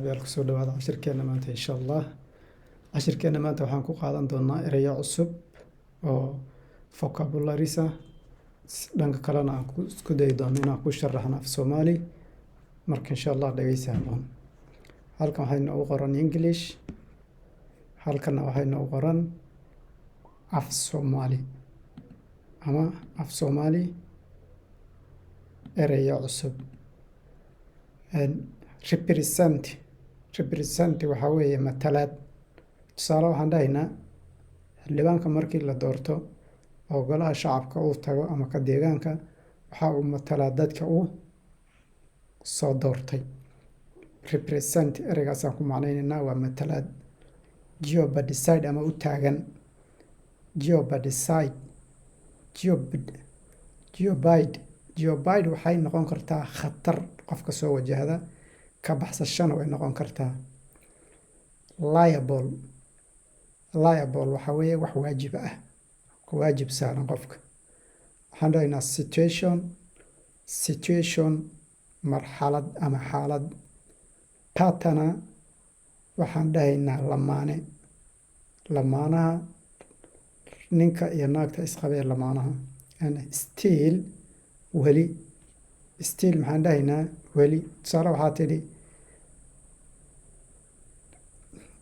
kusoo dhawaada cashirkeena maanta insha allah. Cashirkeena maanta waxaan ku qaadan doonaa erayo cusub oo vocabularies ah. Dhanka kalena aan isku dayi doono inaan ku sharaxno af Soomaali. Marka insha allah dhageysi habboon. Halkan waxaa inoogu qoran English, halkana waxaa inoogu qoran af Soomaali ama af Soomaali erayo cusub. Represent waxaa weeye matalaad. Tusaale waxaan dhahaynaa xildhibaanka markii la doorto oo golaha shacabka uu tago ama ka deegaanka waxa uu matalaa dadka uu soo doortay. Represent ereygaasaan ku macnaynaynaa waa matalaad. Geobadicide ama u taagan. Geobide waxay noqon kartaa khatar qofka soo wajahda, ka baxsashana way noqon kartaa. Liable waxa weeye wax waajib ah, ku waajib saaran qofka. Waxaan dhahaynaa situation marxalad ama xaalad. Partner waxaan dhahaynaa lamaanaha ninka iyo naagta isqabee lamaanaha. Still weli maxaan dhahaynaa weli. Tusaale waxaa tidhi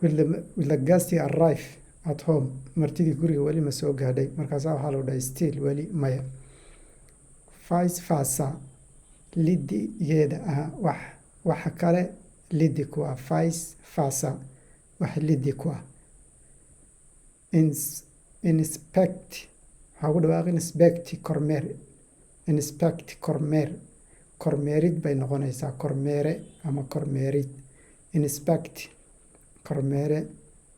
will the guest arrive at home, martidii guriga weli ma soo gaadhay. Markaasaa waxaa lagu dhahay still weli maya. Vice versa lidigeeda waxa kale lidi ku ah. Vice versa wax lidi ku ah. Inspect waxaa ku dhawaaq kormeer. Kormeerid bay noqonaysaa. Kormeere ama kormeerid. Inspect kormeere.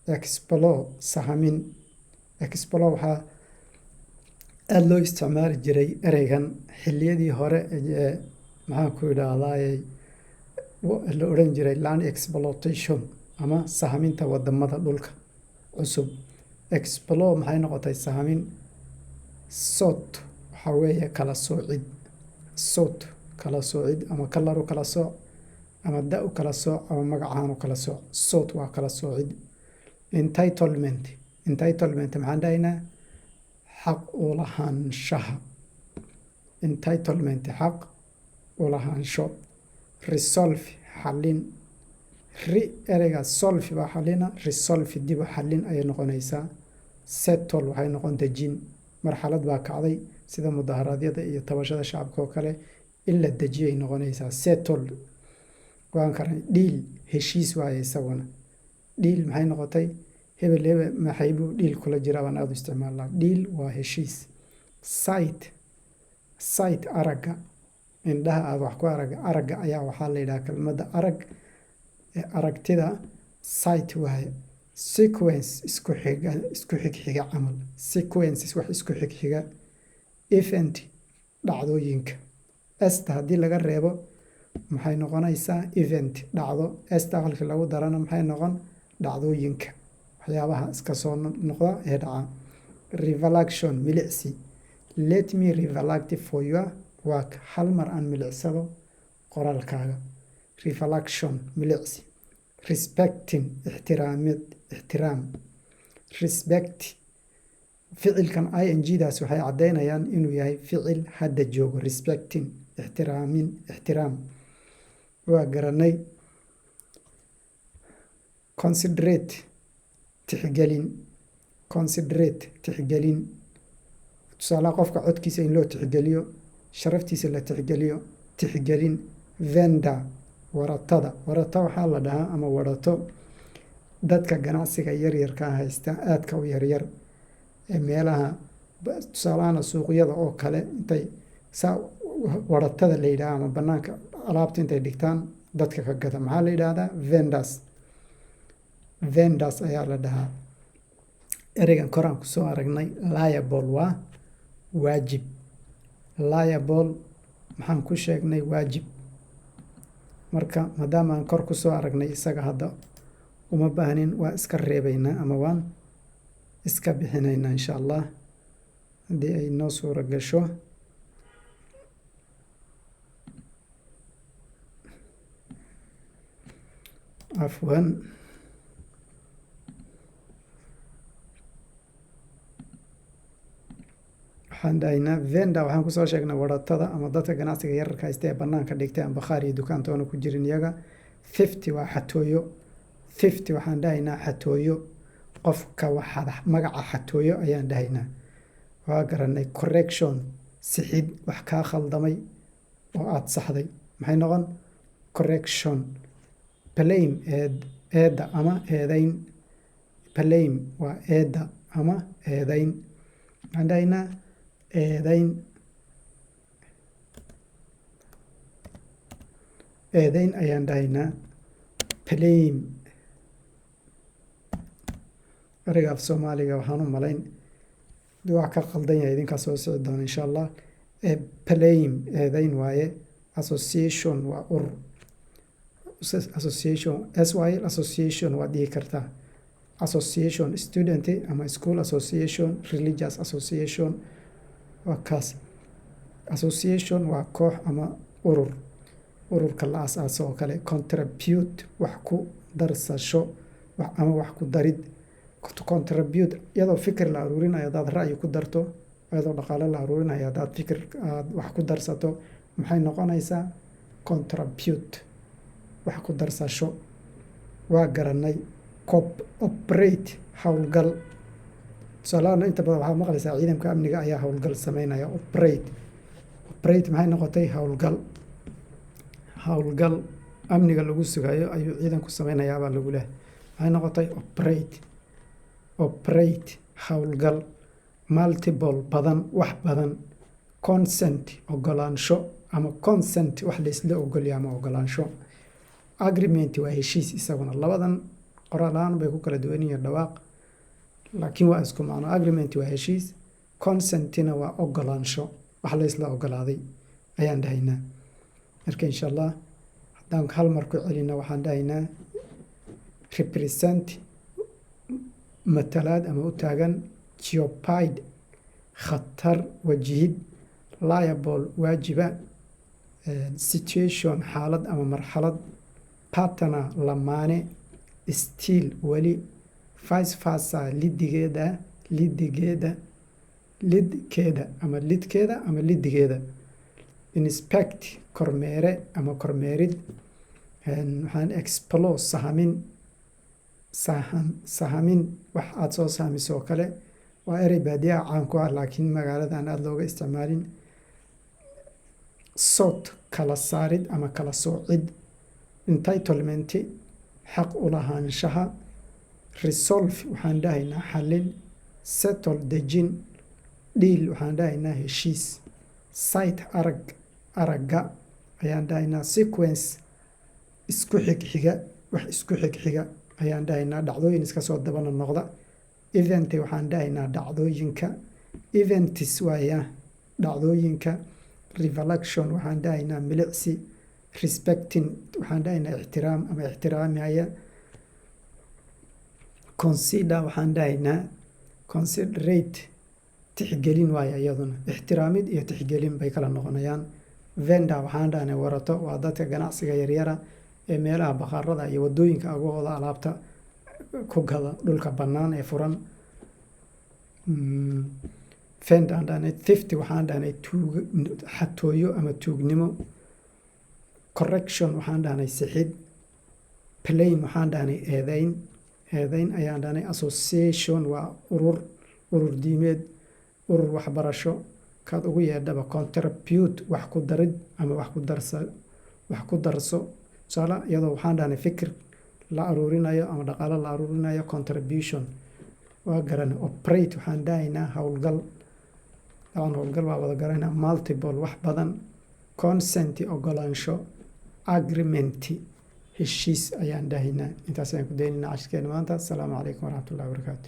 Explore sahamin. Explore waxaa aada loo isticmaali jiray ereygan xilliyadii hore ee maxaan ku idhaahdaayey la odhan jiray land exploitation ama sahaminta wadamada dhulka cusub. Explore maxay noqotay sahamin. Sort waxaa weeye kala soocid. Sort kala soocid ama kalar u kala sooc ama da u kala sooc ama magacaan u kala sooc. Sort waa kala soocid. Entitlement maxaan dhahaynaa xaq u lahaanshaha. Entitlement xaq u lahaansho. Resolve xallin. Ereyga solve baa xallina. Resolve dib u xallin ayay noqonaysaa. Settle waxay noqon dejin. Marxalad baa kacday sida mudaharaadyada iyo tabashada shacabka oo kale in la dejiyay noqonaysaa. Settle waan karan. Deal heshiis waaye isaguna. Deal maxay noqotay hebel maxay buu deal kula jiraa baan aada u isticmaalnaa. Deal waa heshiis. Sight aragga. Indhaha aada wax ku aragga ayaa waxaa la yidhaha kelmadda arag ee aragtida sight waaye. Sequence isku xigxiga camal. Sequences wax isku xigxiga. Event dhacdooyinka. Esta haddii laga reebo maxay noqonaysaa event dhacdo. Esta halkii lagu darana maxay noqon dhacdooyinka. Waxyaabaha iska soo noqda ee dhaca. Revelation milicsi. Let me revelate for your work. Hal mar aan milicsado qoraalkaaga. Revelation milicsi. Respecting ixtiraam. Respect ficilkan ing-daas waxay caddaynayaan inuu yahay ficil hadda joogo. Respecting ixtiraam waa garanay. Considerate tixgelin. Tusaalaha qofka codkiisa in loo tixgeliyo, sharaftiisa la tixgeliyo. Tixgelin. Vendor waratada waxaa la dhahaa ama warato dadka ganacsiga yaryarka haysta aadka u yaryar ee meelaha tusaalahana suuqyada oo kale intay waratada la yidhaha ama banaanka alaabta intay dhigtaan dadka ka gada maxaa la yidhaahdaa vendors ayaa la dhahaa. Ereygan koraan kusoo aragnay liable waa waajib. Liable maxaan ku sheegnay waajib. Marka maadaama aan kor kusoo aragnay isaga hadda uma baahnin waa iska reebaynaa ama waan iska bixinaynaa insha allah haddii ay noo suura gasho. عفوا waxaan dhahaynaa vendor waxaan kusoo sheegnay waratada ama dadka ganacsiga yararka haysta ee banaanka dhigtay aan bakhaar iyo dukaantoona ku jirin iyaga. Theft waa xatooyo. Theft waxaan dhahaynaa xatooyo, qofka waxaa magaca xatooyo ayaan dhahaynaa. waa garanay correction, sixid wax kaa khaldamay oo aad saxday maxay noqon correction. Blame eeda ama eedayn. Blame waa eeda ama eedayn. waxaan dhahaynaa eedayn. eedayn ayaan dhahaynaa. Blame ereyga af Soomaaliga waxaan u malayn wax ka khaldan yahay idinkaa soo socon doona insha Allah. Blame eedayn waaye. Association waa urur. Association SYL association waa dhihi kartaa. Association student ama school association, religious association waa kaas. Association waa koox ama urur. ururka la aasaaso oo kale. Contribute wax ku darsasho ama wax ku darid. Contribute iyadoo fikir la aruurinayo hadaad ra'yi ku darto, iyadoo dhaqaale la aruurinayo hadaad fikir aad wax ku darsato maxay noqonaysaa contribute wax ku darsasho. waa garanay operate howlgal. tusaalahaan inta badan waxaa maqlaysaa ciidanka amniga ayaa howlgal sameynaya. operate maxay noqotay howlgal. howlgal amniga lagu sugayo ayuu ciidanku sameynayaa baa lagu leeyahay. maxay noqotay operate howlgal. Multiple badan wax badan. Consent ogolaansho ama consent wax la isla ogolyahay ama ogolaansho. Agreement waa heshiis isaguna. labadan qoraal ahaan bay ku kala duwan yihiin dhawaaq laakiin waa isku macno. Agreement waa heshiis, consentina waa ogolaansho wax la isla ogolaaday ayaan dhahaynaa. marka insha Allah haddaan hal mar ku celino waxaan dhahaynaa represent matalaad ama u taagan. Jeopard khatar wajihid. Liable waajiba. Situation xaalad ama marxalad. Partner lamaane. Still weli. Vice versa lidkeeda ama lidkeeda. Inspect kormeere ama kormeerid. waxaan explore sahamin wax aad soo sahamiso oo kale. waa erey baadiya caan ku ah laakiin magaalada aan aad looga isticmaalin. Sort kala saarid ama kala soocid. Entitlement xaq u lahaanshaha. Resolve waxaan dhahaynaa xalin. Settle dejin. Deal waxaan dhahaynaa heshiis. Sight aragga ayaan dhahaynaa. Sequence isku xigxiga wax isku xigxiga ayaan dhahaynaa. dhacdooyin iska soo dabana noqda. Event waxaan dhahaynaa dhacdooyinka. Events waaya dhacdooyinka. Revelation waxaan dhahaynaa milicsi. Respecting waxaan dhahaynaa ixtiraam ama ixtiraamaya. Consider waxaan dhahaynaa considerate tixgelin waaya iyaduna. ixtiraamid iyo tixgelin bay kala noqonayaan. Vendor waxaan dhahaynaa warato waa dadka ganacsiga yaryara ee meelaha bakhaarada iyo wadooyinka agahooda alaabta ku gada dhulka bannaan ee furan. Vendor aan dhahaynay. Theft waxaan dhahaynay xatooyo ama tuugnimo. Correction waxaan dhahaynay sixid. Blame waxaan dhahaynay eedayn ayaan dhahaynay. Association waa urur diimeed, urur waxbarasho kaad ugu yeedhaba. Contribute wax ku darid ama wax ku darso. tusaale iyadoo waxaan dhahaynay fikir la aruurinayo ama dhaqaale la aruurinayo. Contribution waa garanay. Operate waxaan dhahaynaa howlgal. howlgal waa wada garanaa. Multiple wax badan. Consent ogolaansho. Agreement heshiis ayaan dhahaynaa. intaas ayaan ku daynaynaa cashirkeena maanta. Asalaamu calaykum waraxmatullahi wabarakaatu.